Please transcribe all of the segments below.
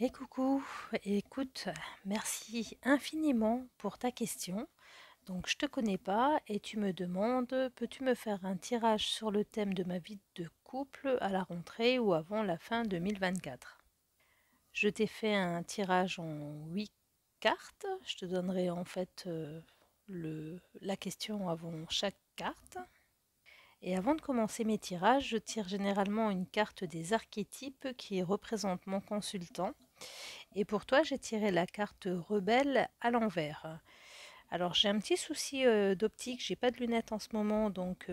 Et coucou, écoute, merci infiniment pour ta question. Donc, je te connais pas et tu me demandes, peux-tu me faire un tirage sur le thème de ma vie de couple à la rentrée ou avant la fin 2024? Je t'ai fait un tirage en 8 cartes. Je te donnerai en fait la question avant chaque carte. Et avant de commencer mes tirages, je tire généralement une carte des archétypes qui représente mon consultant. Et pour toi, j'ai tiré la carte rebelle à l'envers. Alors j'ai un petit souci d'optique, j'ai pas de lunettes en ce moment, donc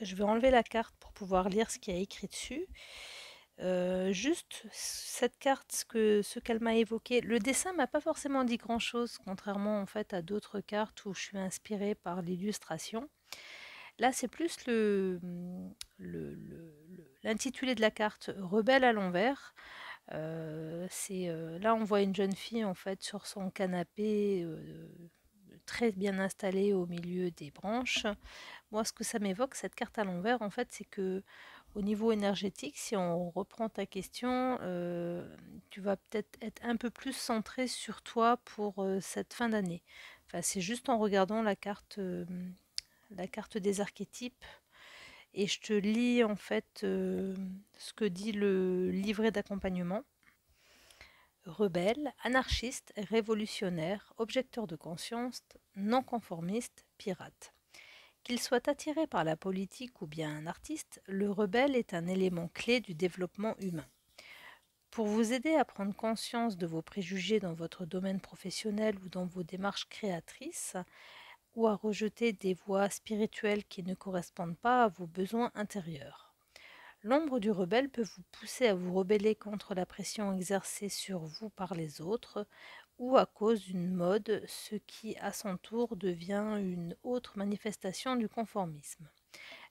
je vais enlever la carte pour pouvoir lire ce qu'il y a écrit dessus. Juste cette carte, ce qu'elle m'a évoqué, le dessin m'a pas forcément dit grand-chose, contrairement en fait à d'autres cartes où je suis inspirée par l'illustration. Là, c'est plus l'intitulé de la carte Rebelle à l'envers. Là, on voit une jeune fille en fait sur son canapé, très bien installée au milieu des branches. Moi, ce que ça m'évoque, cette carte à l'envers, en fait, c'est que au niveau énergétique, si on reprend ta question, tu vas peut-être être un peu plus centré sur toi pour cette fin d'année. Enfin, c'est juste en regardant la carte des archétypes et je te lis en fait ce que dit le livret d'accompagnement. Rebelle, anarchiste, révolutionnaire, objecteur de conscience, non-conformiste, pirate. Qu'il soit attiré par la politique ou bien un artiste, le rebelle est un élément clé du développement humain. Pour vous aider à prendre conscience de vos préjugés dans votre domaine professionnel ou dans vos démarches créatrices, ou à rejeter des voies spirituelles qui ne correspondent pas à vos besoins intérieurs. L'ombre du rebelle peut vous pousser à vous rebeller contre la pression exercée sur vous par les autres ou à cause d'une mode, ce qui à son tour devient une autre manifestation du conformisme.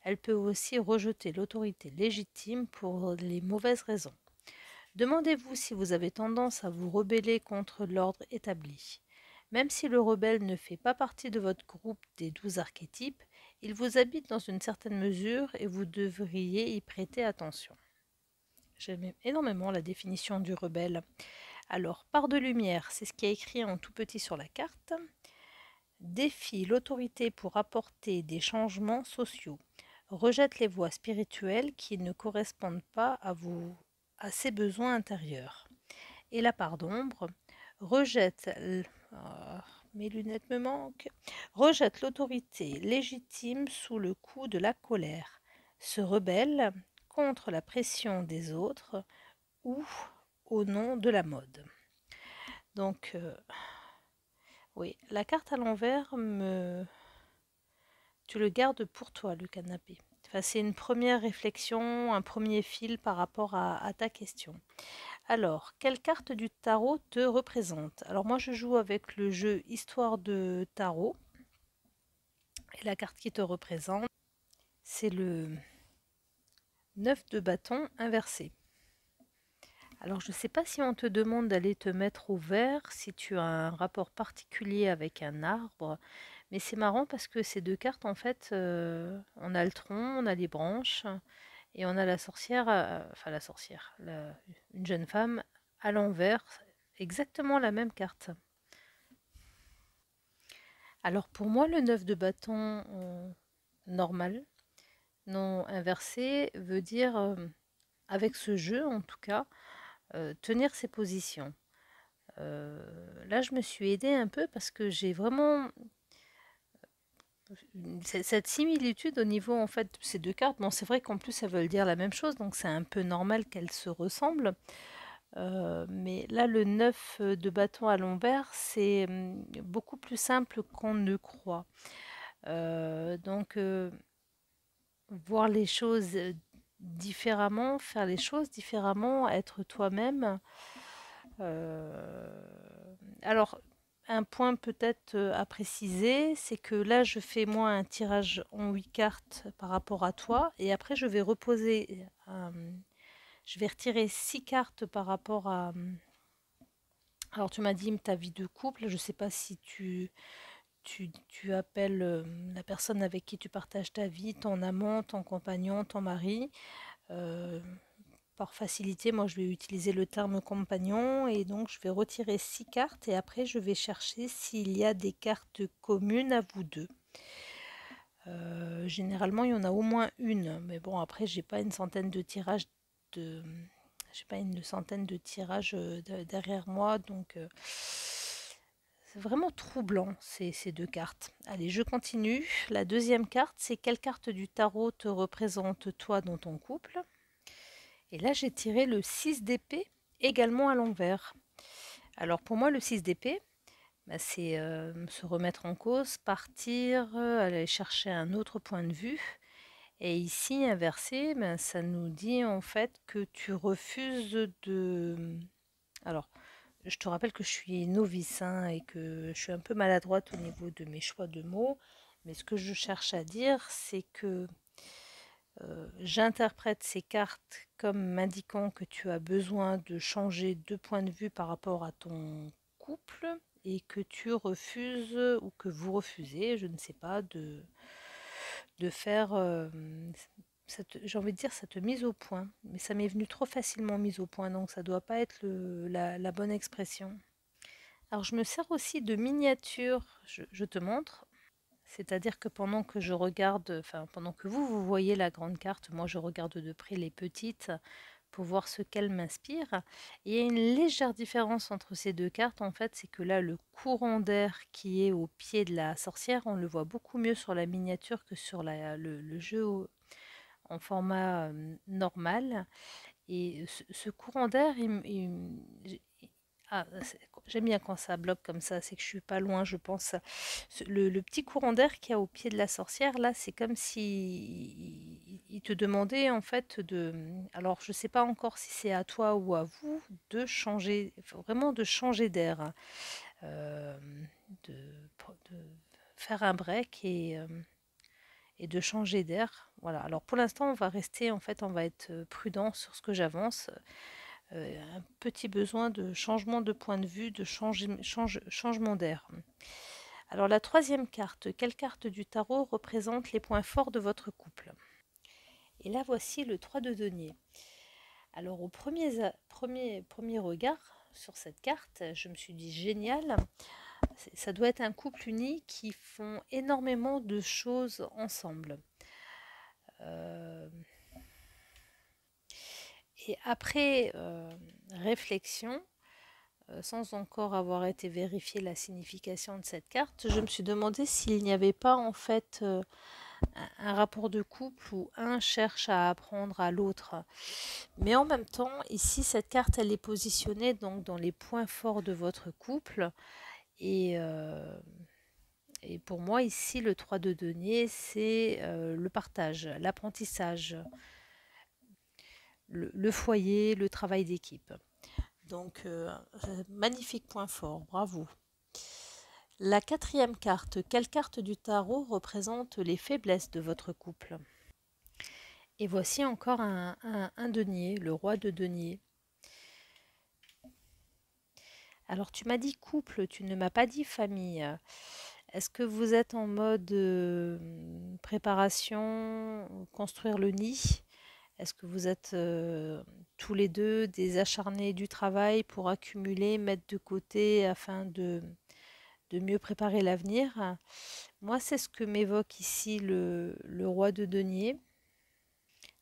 Elle peut aussi rejeter l'autorité légitime pour les mauvaises raisons. Demandez-vous si vous avez tendance à vous rebeller contre l'ordre établi. Même si le rebelle ne fait pas partie de votre groupe des 12 archétypes, il vous habite dans une certaine mesure et vous devriez y prêter attention. J'aime énormément la définition du rebelle. Alors, part de lumière, c'est ce qui est écrit en tout petit sur la carte. Défie l'autorité pour apporter des changements sociaux. Rejette les voies spirituelles qui ne correspondent pas à ses besoins intérieurs. Et la part d'ombre rejette mes lunettes me manquent. Rejette l'autorité légitime sous le coup de la colère. Se rebelle contre la pression des autres ou au nom de la mode. Donc, oui, la carte à l'envers tu le gardes pour toi, le canapé. Enfin, c'est une première réflexion, un premier fil par rapport à ta question. Alors, quelle carte du tarot te représente? Alors moi, je joue avec le jeu Histoire de tarot. Et la carte qui te représente, c'est le 9 de bâton inversé. Alors, je ne sais pas si on te demande d'aller te mettre au vert, si tu as un rapport particulier avec un arbre, mais c'est marrant parce que ces deux cartes, en fait, on a le tronc, on a les branches, et on a la sorcière, enfin la sorcière, une jeune femme à l'envers, exactement la même carte. Alors pour moi, le 9 de bâton normal, non inversé, veut dire, avec ce jeu en tout cas, tenir ses positions. Là, je me suis aidée un peu parce que j'ai vraiment cette similitude au niveau en fait de ces deux cartes. Bon, c'est vrai qu'en plus elles veulent dire la même chose, donc c'est un peu normal qu'elles se ressemblent. Mais là, le 9 de bâton à l'envers, c'est beaucoup plus simple qu'on ne croit. Donc, voir les choses différemment, faire les choses différemment, être toi-même. Euh, alors, un point peut-être à préciser, c'est que là, je fais moi un tirage en 8 cartes par rapport à toi, et après, je vais reposer, je vais retirer 6 cartes par rapport à... Alors, tu m'as dit ta vie de couple, je ne sais pas si tu appelles la personne avec qui tu partages ta vie, ton amant, ton compagnon, ton mari. Euh, par facilité, moi je vais utiliser le terme compagnon et donc je vais retirer 6 cartes et après je vais chercher s'il y a des cartes communes à vous deux. Généralement, il y en a au moins une, mais bon, après, j'ai pas une centaine de tirages j'ai pas une centaine de tirages derrière moi, donc c'est vraiment troublant ces deux cartes. Allez, je continue. La deuxième carte, c'est quelle carte du tarot te représente toi dans ton couple? Et là, j'ai tiré le 6 d'épée, également à l'envers. Alors pour moi, le 6 d'épée, bah, c'est se remettre en cause, partir, aller chercher un autre point de vue. Et ici, inversé, ben, ça nous dit en fait que tu refuses de... Alors, je te rappelle que je suis novice hein, et que je suis un peu maladroite au niveau de mes choix de mots. Mais ce que je cherche à dire, c'est que j'interprète ces cartes comme m'indiquant que tu as besoin de changer de point de vue par rapport à ton couple et que tu refuses ou que vous refusez, je ne sais pas, de faire, j'ai envie de dire, cette mise au point. Mais ça m'est venu trop facilement mise au point, donc ça ne doit pas être la bonne expression. Alors je me sers aussi de miniatures, je te montre. C'est-à-dire que pendant que je regarde, enfin pendant que vous voyez la grande carte, moi je regarde de près les petites pour voir ce qu'elles m'inspirent. Il y a une légère différence entre ces deux cartes, en fait, c'est que là, le courant d'air qui est au pied de la sorcière, on le voit beaucoup mieux sur la miniature que sur le jeu en format normal. Et ce courant d'air, ah, j'aime bien quand ça bloque comme ça, c'est que je suis pas loin, je pense. Le petit courant d'air qu'il y a au pied de la sorcière, là, c'est comme si il te demandait en fait de... Alors, je sais pas encore si c'est à toi ou à vous de changer, vraiment de changer d'air, hein. Euh, de, de faire un break et de changer d'air. Voilà. Alors pour l'instant, on va rester, en fait, on va être prudent sur ce que j'avance. Un petit besoin de changement de point de vue, de changement d'air. Alors la troisième carte, quelle carte du tarot représente les points forts de votre couple? Et là voici le 3 de denier. Alors au premier regard sur cette carte, je me suis dit génial, ça doit être un couple uni qui font énormément de choses ensemble. Et après réflexion, sans encore avoir été vérifié la signification de cette carte, je me suis demandé s'il n'y avait pas en fait un rapport de couple où un cherche à apprendre à l'autre. Mais en même temps, ici, cette carte, elle est positionnée donc dans les points forts de votre couple. Et, euh, et pour moi, ici, le 3 de denier, c'est le partage, l'apprentissage, le foyer, le travail d'équipe. Donc, magnifique point fort, bravo. La quatrième carte, quelle carte du tarot représente les faiblesses de votre couple? Et voici encore un denier, le roi de denier. Alors tu m'as dit couple, tu ne m'as pas dit famille. Est-ce que vous êtes en mode préparation, construire le nid? Est-ce que vous êtes tous les deux des acharnés du travail pour accumuler, mettre de côté afin de mieux préparer l'avenir? Moi, c'est ce que m'évoque ici le roi de denier.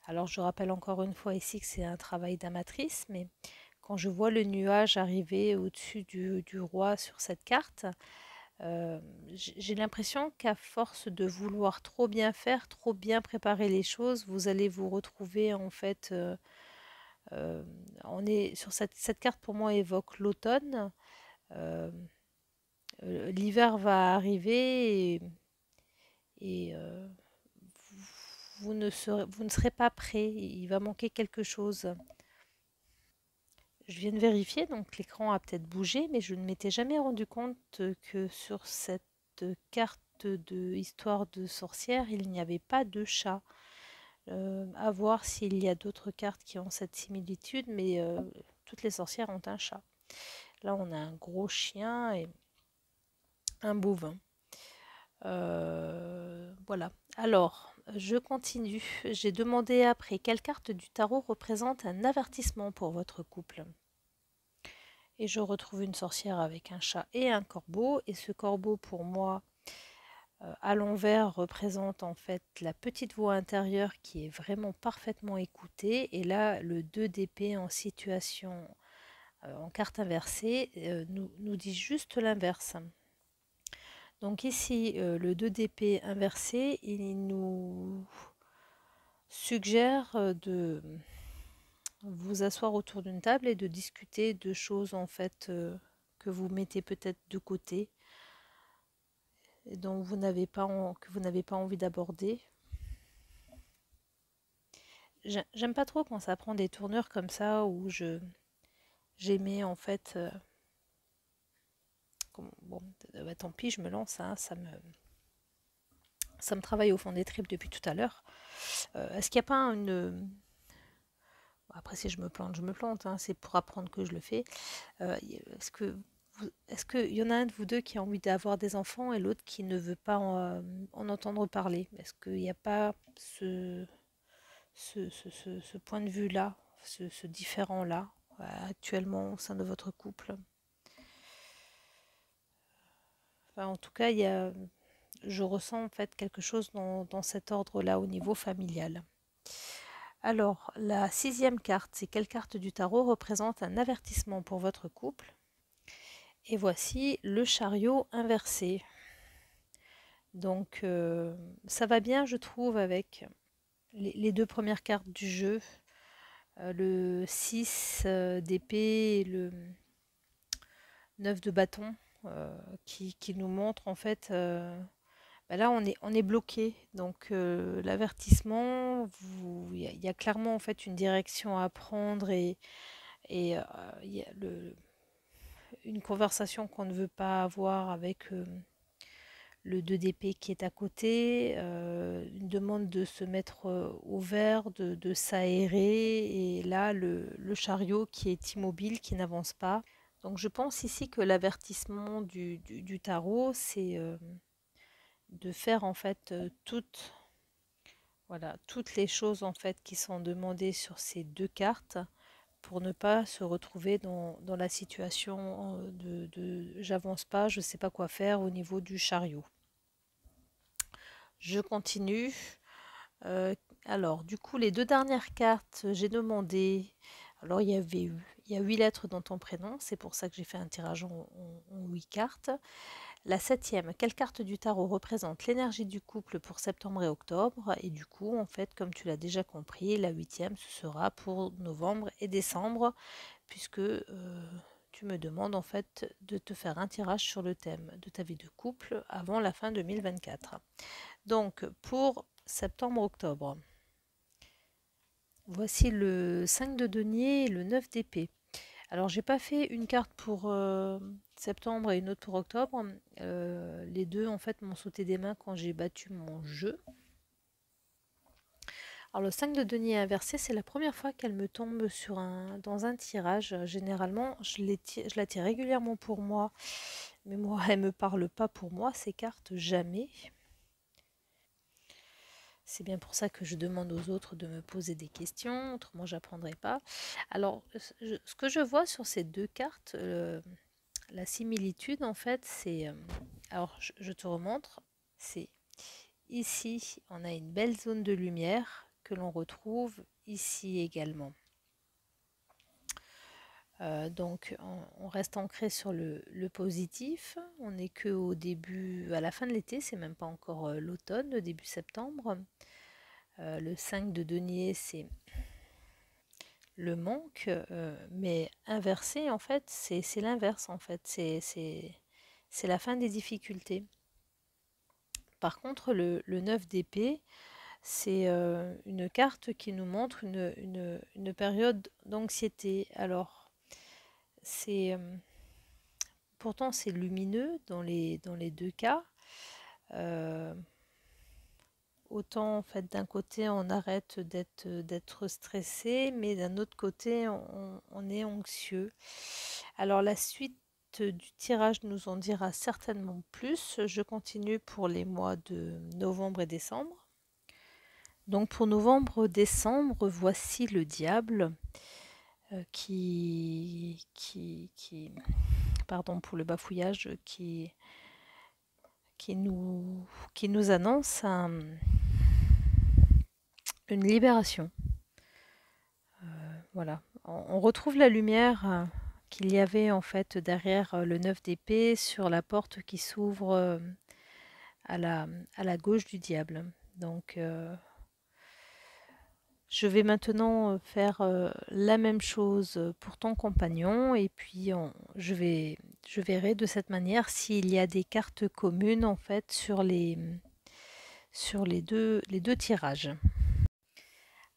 Alors, je rappelle encore une fois ici que c'est un travail d'amatrice, mais quand je vois le nuage arriver au-dessus du roi sur cette carte, j'ai l'impression qu'à force de vouloir trop bien faire, trop bien préparer les choses, vous allez vous retrouver en fait. On est sur cette carte pour moi évoque l'automne. Euh, L'hiver va arriver et vous ne serez pas prêt. Il va manquer quelque chose. Je viens de vérifier, donc l'écran a peut-être bougé, mais je ne m'étais jamais rendu compte que sur cette carte de histoire de sorcière, il n'y avait pas de chat. À voir s'il y a d'autres cartes qui ont cette similitude, mais toutes les sorcières ont un chat. Là, on a un gros chien et un bovin. Voilà. Alors, je continue. J'ai demandé après quelle carte du tarot représente un avertissement pour votre couple. Et je retrouve une sorcière avec un chat et un corbeau. Et ce corbeau, pour moi, à l'envers, représente en fait la petite voix intérieure qui est vraiment parfaitement écoutée. Et là, le 2 d'épée en situation, en carte inversée, nous dit juste l'inverse. Donc ici, le 2 d'épée inversé, il nous suggère de vous asseoir autour d'une table et de discuter de choses en fait que vous mettez peut-être de côté et dont que vous n'avez pas envie d'aborder. J'aime pas trop quand ça prend des tournures comme ça où j'aimais en fait bon bah, tant pis je me lance hein, ça me travaille au fond des tripes depuis tout à l'heure. Est-ce qu'il n'y a pas une après si je me plante je me plante hein, c'est pour apprendre que je le fais. Est-ce qu'il y en a un de vous deux qui a envie d'avoir des enfants et l'autre qui ne veut pas en entendre parler? Est-ce qu'il n'y a pas ce point de vue-là, ce différent-là, actuellement au sein de votre couple? Enfin, en tout cas, je ressens en fait quelque chose dans cet ordre-là au niveau familial. Alors, la 6e carte, c'est quelle carte du tarot représente un avertissement pour votre couple? Et voici le chariot inversé. Donc ça va bien je trouve avec les deux premières cartes du jeu, le 6 d'épée et le 9 de bâton, qui nous montre en fait, bah là on est bloqué. Donc l'avertissement, il y a clairement en fait une direction à prendre et il y a une conversation qu'on ne veut pas avoir avec le 2 d'épée qui est à côté, une demande de se mettre au vert, de s'aérer, et là le chariot qui est immobile, qui n'avance pas. Donc je pense ici que l'avertissement du tarot, c'est de faire en fait voilà, toutes les choses en fait qui sont demandées sur ces deux cartes pour ne pas se retrouver dans la situation de j'avance pas, je ne sais pas quoi faire au niveau du chariot. Je continue. Euh, alors, du coup, les deux dernières cartes, j'ai demandé. Alors, il y a 8 lettres dans ton prénom, c'est pour ça que j'ai fait un tirage en 8 cartes. La 7e, quelle carte du tarot représente l'énergie du couple pour septembre et octobre? Et du coup, en fait, comme tu l'as déjà compris, la 8e, ce sera pour novembre et décembre, puisque tu me demandes en fait de te faire un tirage sur le thème de ta vie de couple avant la fin 2024. Donc, pour septembre-octobre, voici le 5 de denier et le 9 d'épée. Alors, j'ai pas fait une carte pour septembre et une autre pour octobre. Les deux, en fait, m'ont sauté des mains quand j'ai battu mon jeu. Alors, le 5 de denier inversé, c'est la première fois qu'elle me tombe dans un tirage. Généralement, je la tire régulièrement pour moi, mais moi, elle ne me parle pas pour moi, ces cartes, jamais. C'est bien pour ça que je demande aux autres de me poser des questions, autrement j'apprendrai pas. Alors, ce que je vois sur ces deux cartes, la similitude en fait, c'est... alors, je te remontre, c'est ici, on a une belle zone de lumière que l'on retrouve ici également. Donc, on reste ancré sur le positif. On n'est que au début, à la fin de l'été, c'est même pas encore l'automne, le début septembre. Le 5 de denier, c'est le manque, mais inversé, en fait, c'est l'inverse, en fait. C'est la fin des difficultés. Par contre, le 9 d'épée, c'est une carte qui nous montre une période d'anxiété. Alors, c'est pourtant c'est lumineux dans les deux cas. Autant en fait d'un côté on arrête d'être stressé, mais d'un autre côté on est anxieux. Alors la suite du tirage nous en dira certainement plus. Je continue pour les mois de novembre et décembre. Donc pour novembre-décembre, voici le diable pardon pour le bafouillage, qui nous annonce une libération. Voilà. On retrouve la lumière qu'il y avait en fait derrière le 9 d'épée sur la porte qui s'ouvre à la gauche du diable. Donc je vais maintenant faire la même chose pour ton compagnon et puis je verrai de cette manière s'il y a des cartes communes en fait sur les deux tirages.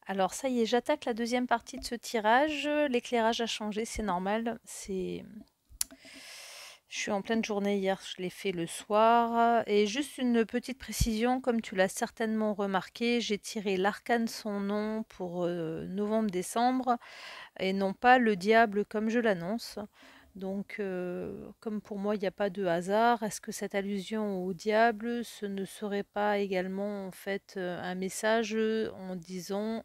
Alors ça y est, j'attaque la deuxième partie de ce tirage. L'éclairage a changé, c'est normal. Je suis en pleine journée hier, je l'ai fait le soir. Et juste une petite précision, comme tu l'as certainement remarqué, j'ai tiré l'arcane son nom pour novembre-décembre et non pas le diable comme je l'annonce. Donc, comme pour moi, il n'y a pas de hasard, est-ce que cette allusion au diable, ce ne serait pas également en fait un message en disant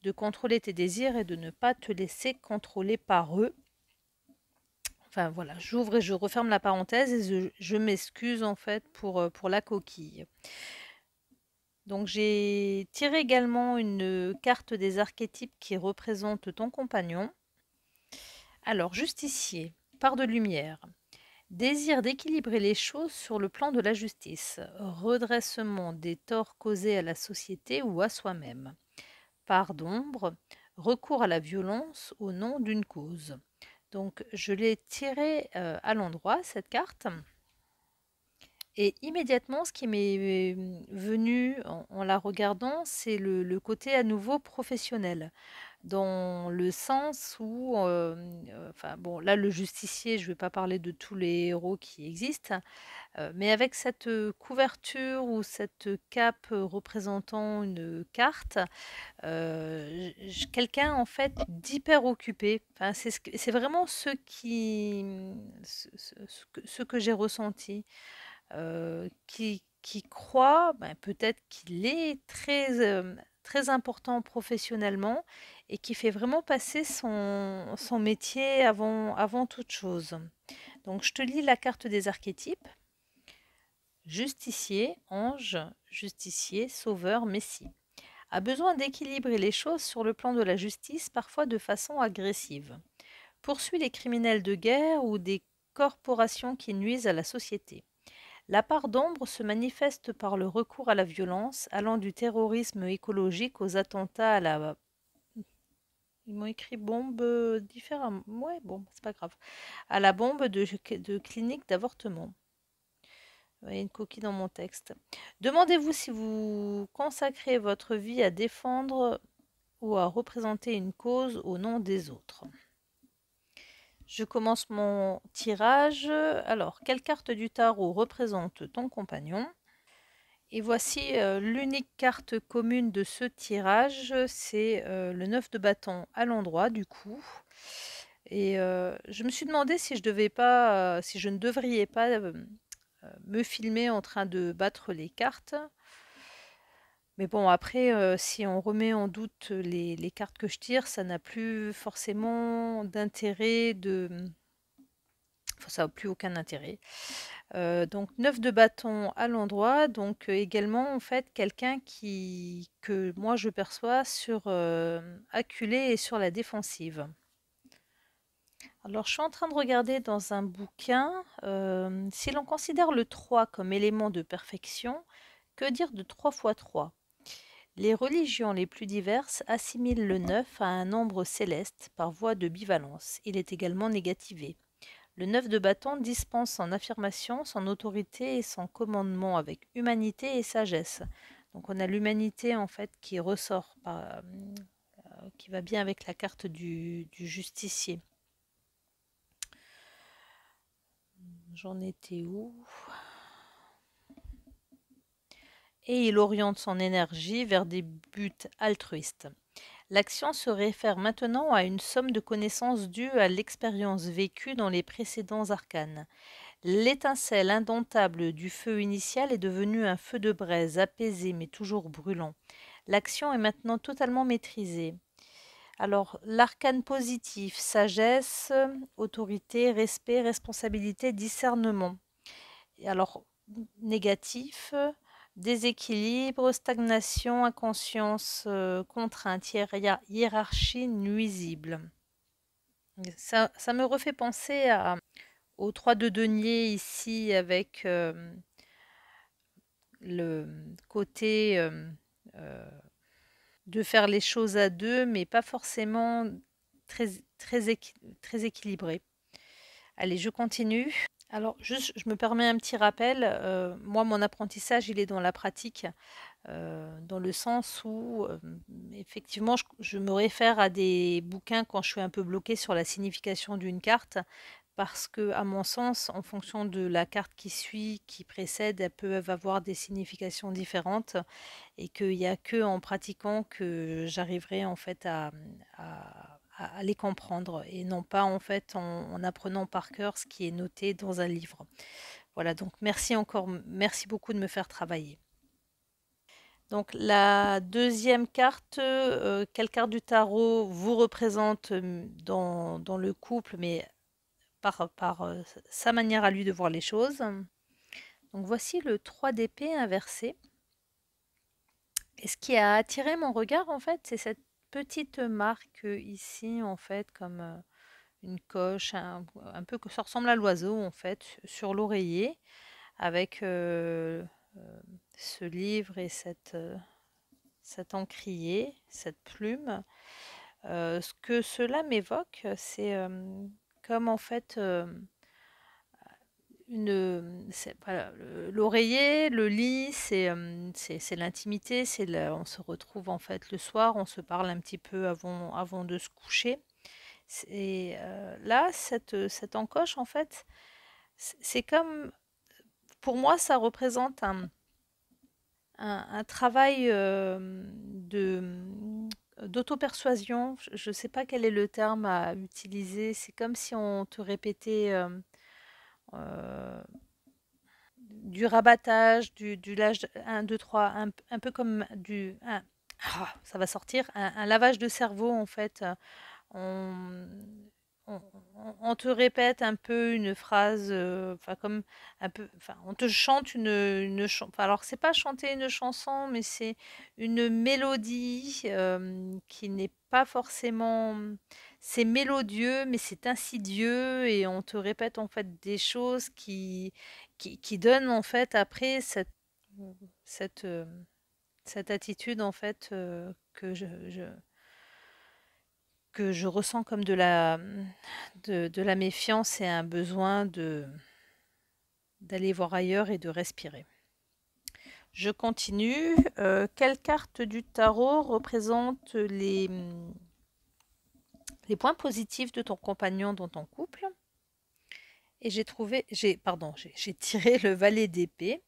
de contrôler tes désirs et de ne pas te laisser contrôler par eux? Enfin voilà, j'ouvre et je referme la parenthèse et je m'excuse en fait pour la coquille. Donc j'ai tiré également une carte des archétypes qui représente ton compagnon. Alors, justicier, part de lumière. Désir d'équilibrer les choses sur le plan de la justice. Redressement des torts causés à la société ou à soi-même. Part d'ombre, recours à la violence au nom d'une cause. Donc, je l'ai tirée à l'endroit, cette carte. Et immédiatement, ce qui m'est venu en la regardant, c'est le côté à nouveau professionnel. Dans le sens où, enfin bon, là, le justicier, je ne vais pas parler de tous les héros qui existent, mais avec cette couverture ou cette cape représentant une carte, quelqu'un en fait d'hyper occupé. Enfin, c'est vraiment ce que j'ai ressenti, qui croit, ben, peut-être qu'il est très important professionnellement et qui fait vraiment passer son métier avant toute chose. Donc, je te lis la carte des archétypes. Justicier, ange, justicier, sauveur, messie. A besoin d'équilibrer les choses sur le plan de la justice, parfois de façon agressive. Poursuit les criminels de guerre ou des corporations qui nuisent à la société. La part d'ombre se manifeste par le recours à la violence, allant du terrorisme écologique aux attentats à la... Ils m'ont écrit bombe différemment. Ouais, bon, c'est pas grave. À la bombe de clinique d'avortement. Il y a une coquille dans mon texte. Demandez-vous si vous consacrez votre vie à défendre ou à représenter une cause au nom des autres. Je commence mon tirage. Alors, quelle carte du tarot représente ton compagnon? Et voici l'unique carte commune de ce tirage, c'est le 9 de bâton à l'endroit du coup. Et je me suis demandé si je ne devrais pas me filmer en train de battre les cartes. Mais bon, après, si on remet en doute les cartes que je tire, ça n'a plus forcément d'intérêt Enfin, ça n'a plus aucun intérêt. Donc 9 de bâton à l'endroit, donc également en fait quelqu'un que moi je perçois acculé et sur la défensive. Alors je suis en train de regarder dans un bouquin, si l'on considère le 3 comme élément de perfection, que dire de 3 fois 3? Les religions les plus diverses assimilent le 9 à un nombre céleste par voie de bivalence. Il est également négativé. Le 9 de bâton dispense son affirmation, son autorité et son commandement avec humanité et sagesse. Donc on a l'humanité en fait qui ressort, qui va bien avec la carte du justicier. J'en étais où? Et il oriente son énergie vers des buts altruistes. L'action se réfère maintenant à une somme de connaissances dues à l'expérience vécue dans les précédents arcanes. L'étincelle indomptable du feu initial est devenue un feu de braise apaisé mais toujours brûlant. L'action est maintenant totalement maîtrisée. Alors, l'arcane positif, sagesse, autorité, respect, responsabilité, discernement. Et alors, négatif, déséquilibre, stagnation, inconscience, contrainte, hiérarchie nuisible. Ça me refait penser aux trois de denier ici avec le côté de faire les choses à deux, mais pas forcément très, très équilibré. Allez, je continue. Alors, juste, je me permets un petit rappel. Moi, mon apprentissage, il est dans la pratique, dans le sens où, effectivement, je me réfère à des bouquins quand je suis un peu bloquée sur la signification d'une carte, parce que, à mon sens, en fonction de la carte qui suit, qui précède, elles peuvent avoir des significations différentes, et qu'il n'y a que en pratiquant que j'arriverai en fait à les comprendre et non pas en fait en apprenant par cœur ce qui est noté dans un livre. Voilà, donc merci encore, merci beaucoup de me faire travailler. Donc la deuxième carte, quelle carte du tarot vous représente dans le couple, mais par sa manière à lui de voir les choses. Donc voici le 3 d'épée inversé. Et ce qui a attiré mon regard, en fait, c'est cette petite marque ici, en fait, comme une coche, un peu que ça ressemble à l'oiseau, en fait, sur l'oreiller, avec ce livre et cet encrier, cette plume. Ce que cela m'évoque, c'est comme en fait voilà, l'oreiller, le lit, c'est l'intimité, on se retrouve en fait le soir, on se parle un petit peu avant de se coucher. Et là, cette encoche, en fait, c'est comme, pour moi, ça représente un travail d'auto-persuasion. Je ne sais pas quel est le terme à utiliser. C'est comme si on te répétait euh, du rabattage, du lâche 1, 2, 3, un peu comme ça va sortir, un lavage de cerveau en fait. On, on te répète un peu une phrase, enfin comme un peu, enfin on te chante une chanson. Alors c'est pas chanter une chanson, mais c'est une mélodie qui n'est pas forcément. C'est mélodieux, mais c'est insidieux et on te répète en fait des choses qui donnent en fait après cette, euh, cette attitude en fait que je ressens comme de la méfiance et un besoin d'aller voir ailleurs et de respirer. Je continue. Quelle carte du tarot représente les points positifs de ton compagnon dans ton couple? Et j'ai tiré le valet d'épée.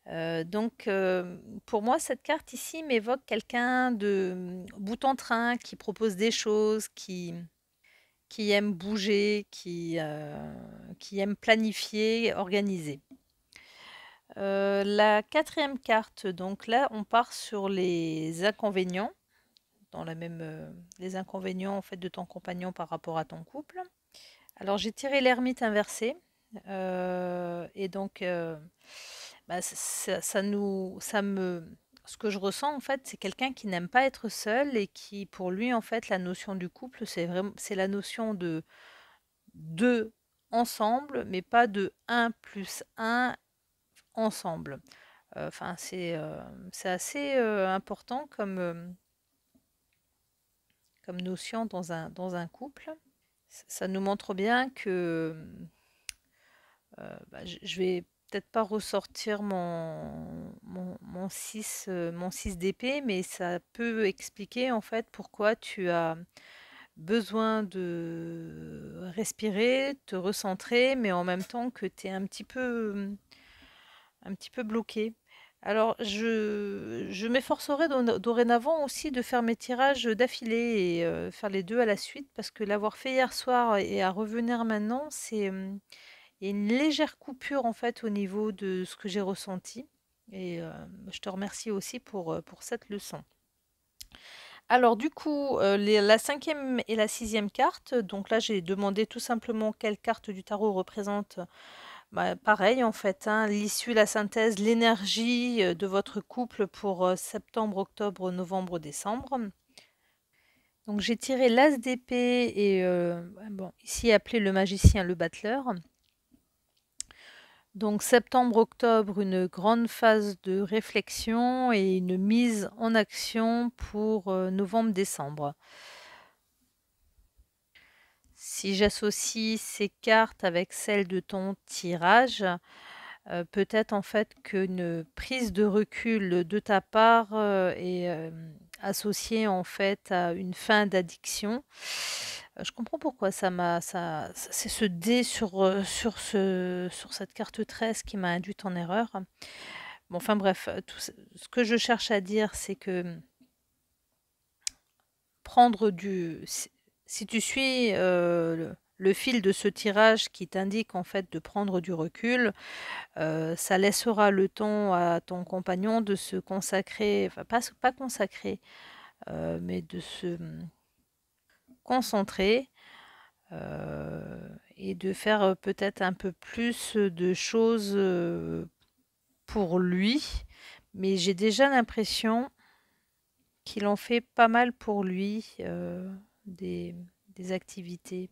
Donc, pour moi, cette carte ici m'évoque quelqu'un de bout en train, qui propose des choses, qui aime bouger, qui aime planifier, organiser. La quatrième carte, donc là, on part sur les inconvénients, les inconvénients en fait de ton compagnon par rapport à ton couple. Alors j'ai tiré l'ermite inversé, et donc bah, ce que je ressens en fait, c'est quelqu'un qui n'aime pas être seul et qui, pour lui, en fait, la notion du couple, c'est la notion de deux ensemble, mais pas de un plus un ensemble. Enfin, c'est assez important comme notion dans un couple. Ça nous montre bien que je vais peut-être pas ressortir mon 6 d'épée, mais ça peut expliquer en fait pourquoi tu as besoin de respirer, te recentrer, mais en même temps que tu es un petit peu bloqué. Alors, je m'efforcerai dorénavant aussi de faire mes tirages d'affilée et faire les deux à la suite, parce que l'avoir fait hier soir et à revenir maintenant, il y a une légère coupure en fait au niveau de ce que j'ai ressenti. Et je te remercie aussi pour cette leçon. Alors du coup, la cinquième et la sixième carte, donc là j'ai demandé tout simplement quelle carte du tarot représente, bah, pareil en fait, hein, l'issue, la synthèse, l'énergie de votre couple pour septembre, octobre, novembre, décembre. Donc j'ai tiré l'as d'épée et bon, ici appelé le magicien, le battleur. Donc septembre-octobre, une grande phase de réflexion et une mise en action pour novembre-décembre. Si j'associe ces cartes avec celles de ton tirage, peut-être en fait qu'une prise de recul de ta part est associée en fait à une fin d'addiction. Je comprends pourquoi c'est ce dé sur cette carte 13 qui m'a induite en erreur. Bon, enfin bref, ce que je cherche à dire, c'est que prendre si tu suis le fil de ce tirage qui t'indique en fait de prendre du recul, ça laissera le temps à ton compagnon de se consacrer, enfin pas consacrer, mais de se concentrer et de faire peut-être un peu plus de choses pour lui. Mais j'ai déjà l'impression qu'il en fait pas mal pour lui, des, des activités.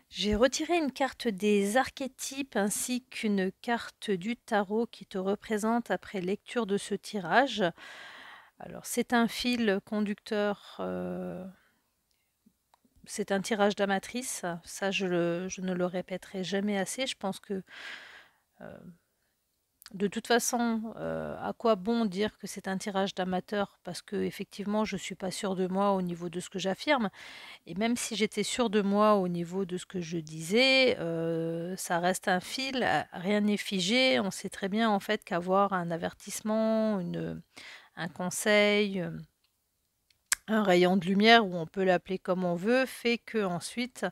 J'ai retiré une carte des archétypes ainsi qu'une carte du tarot qui te représente après lecture de ce tirage. Alors c'est un fil conducteur, c'est un tirage d'amatrice, ça je ne le répéterai jamais assez. Je pense que de toute façon, à quoi bon dire que c'est un tirage d'amateur parce que effectivement je suis pas sûre de moi au niveau de ce que j'affirme. Et même si j'étais sûre de moi au niveau de ce que je disais, ça reste un fil, rien n'est figé. On sait très bien en fait qu'avoir un avertissement, un conseil, un rayon de lumière, ou on peut l'appeler comme on veut, fait que ensuite,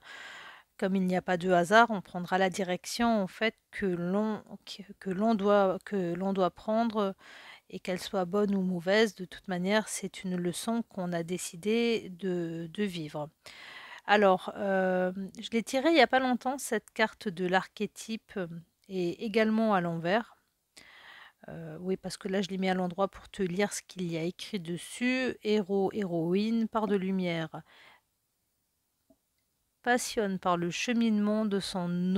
comme il n'y a pas de hasard, on prendra la direction en fait que l'on doit prendre, et qu'elle soit bonne ou mauvaise. De toute manière, c'est une leçon qu'on a décidé de vivre. Alors, je l'ai tirée il y a pas longtemps, cette carte de l'archétype, et également à l'envers. Oui, parce que là, je l'ai mis à l'endroit pour te lire ce qu'il y a écrit dessus. Héros, héroïne, part de lumière, passionne par le cheminement de son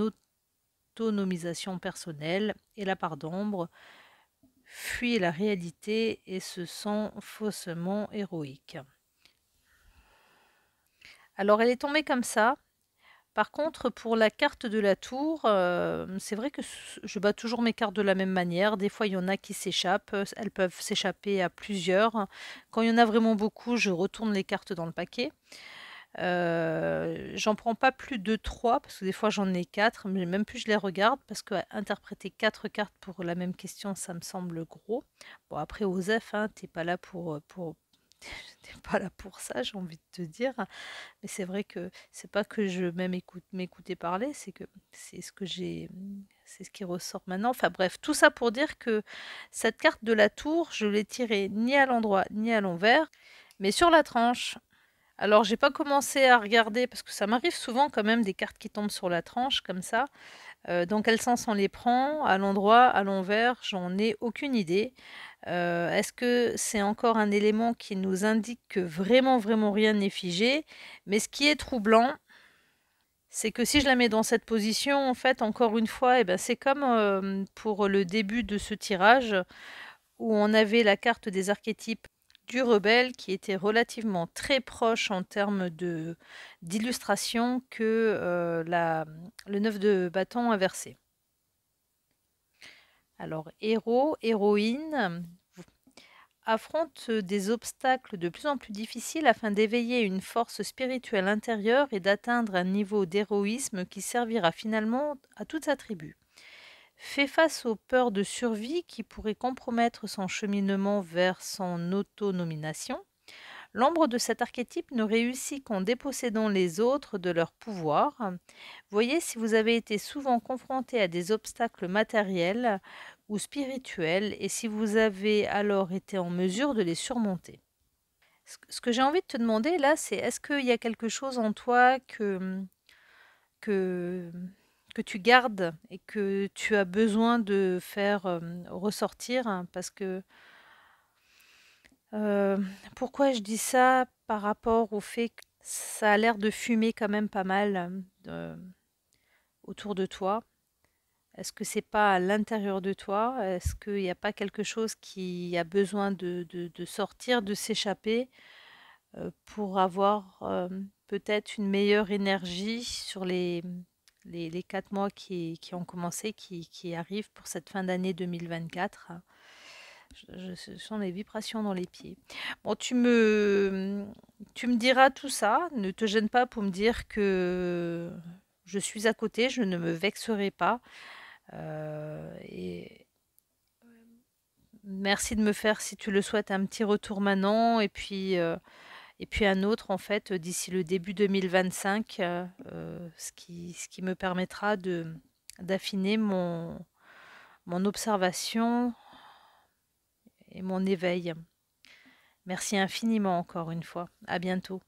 autonomisation personnelle, et la part d'ombre, fuit la réalité et se sent faussement héroïque. Alors, elle est tombée comme ça. Par contre, pour la carte de la tour, c'est vrai que je bats toujours mes cartes de la même manière. Des fois, il y en a qui s'échappent, elles peuvent s'échapper à plusieurs. Quand il y en a vraiment beaucoup, je retourne les cartes dans le paquet. J'en prends pas plus de 3 parce que des fois j'en ai 4, mais même plus je les regarde parce que interpréter 4 cartes pour la même question, ça me semble gros. Bon, après, Osef, hein, t'es pas là t'es pas là pour ça, j'ai envie de te dire. Mais c'est vrai que c'est pas que je m'aime m'écouter parler, c'est que c'est ce qui ressort maintenant. Enfin bref, tout ça pour dire que cette carte de la tour, je l'ai tirée ni à l'endroit ni à l'envers, mais sur la tranche. Alors j'ai pas commencé à regarder parce que ça m'arrive souvent quand même des cartes qui tombent sur la tranche comme ça. Dans quel sens on les prend? À l'endroit, à l'envers? J'en ai aucune idée. Est-ce que c'est encore un élément qui nous indique que vraiment, vraiment rien n'est figé? Mais ce qui est troublant, c'est que si je la mets dans cette position, en fait, encore une fois, c'est comme pour le début de ce tirage où on avait la carte des archétypes du rebelle qui était relativement très proche en termes d'illustration que le 9 de bâton inversé. Alors, héros, héroïne affrontent des obstacles de plus en plus difficiles afin d'éveiller une force spirituelle intérieure et d'atteindre un niveau d'héroïsme qui servira finalement à toute sa tribu. Fait face aux peurs de survie qui pourraient compromettre son cheminement vers son autonomination, l'ombre de cet archétype ne réussit qu'en dépossédant les autres de leur pouvoir. Voyez si vous avez été souvent confronté à des obstacles matériels ou spirituelles et si vous avez alors été en mesure de les surmonter. Ce que j'ai envie de te demander là, c'est est-ce qu'il y a quelque chose en toi que, que tu gardes et que tu as besoin de faire ressortir, hein, parce que euh, pourquoi je dis ça par rapport au fait que ça a l'air de fumer quand même pas mal autour de toi. Est-ce que c'est pas à l'intérieur de toi? Est-ce qu'il n'y a pas quelque chose qui a besoin de sortir, de s'échapper pour avoir peut-être une meilleure énergie sur les 4 mois qui ont commencé, qui arrivent pour cette fin d'année 2024? Je sens des vibrations dans les pieds. Bon, tu me diras tout ça. Ne te gêne pas pour me dire que je suis à côté, je ne me vexerai pas. Et merci de me faire, si tu le souhaites, un petit retour maintenant et puis un autre en fait d'ici le début 2025, ce qui me permettra d'affiner mon observation et mon éveil. Merci infiniment encore une fois. À bientôt.